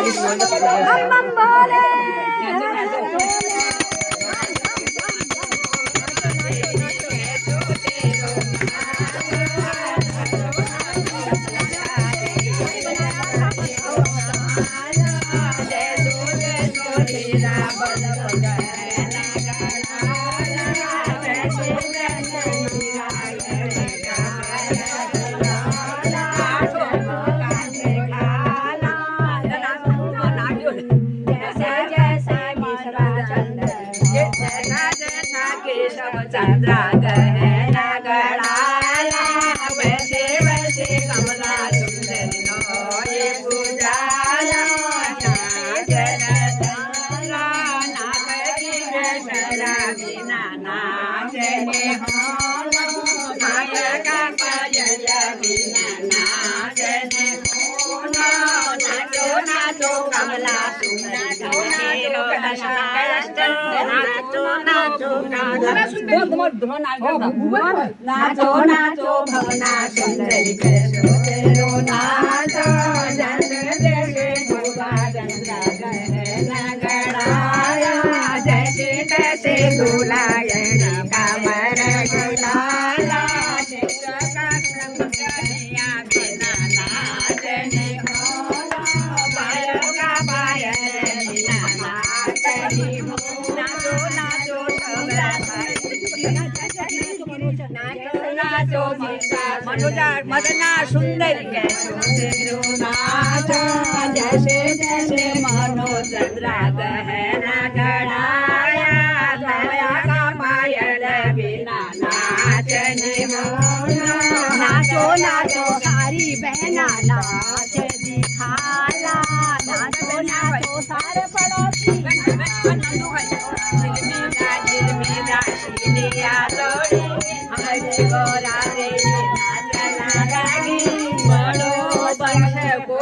बम बम बोले चंद्रा गहना गड़ाला वैसे वैसे कमला सुंदरी नो ये पूजाला जन धरा नाथ की बेसरा बिना नाचने हो माया का पायल बिना नाचने हो नाचो नाचो कमला सुंदरी नो नाचो नाचो भवना सुंदरी कृष्ण तेरो नाच जन जैसे गोगा चंद्रा गहना गड़ाया जैसे तैसे दुलायन कमर गुलाला शिक्षका कन्हैया बिना नाचने हो पायल का पायल बिना नाचने हो नाचो नाचो मनोजा मदना सुंदरी नाच जैसे जैसे मनो चंद्रा गहना गड़ाया दया का पायल बिना नाचने हो नाचो नाचो सारी बहना नाच दिखाला नाचो नाचो सारे पड़ोसी शिलिया तोड़ी हमारे गोरा रे नाचना लगी बड़ो बन को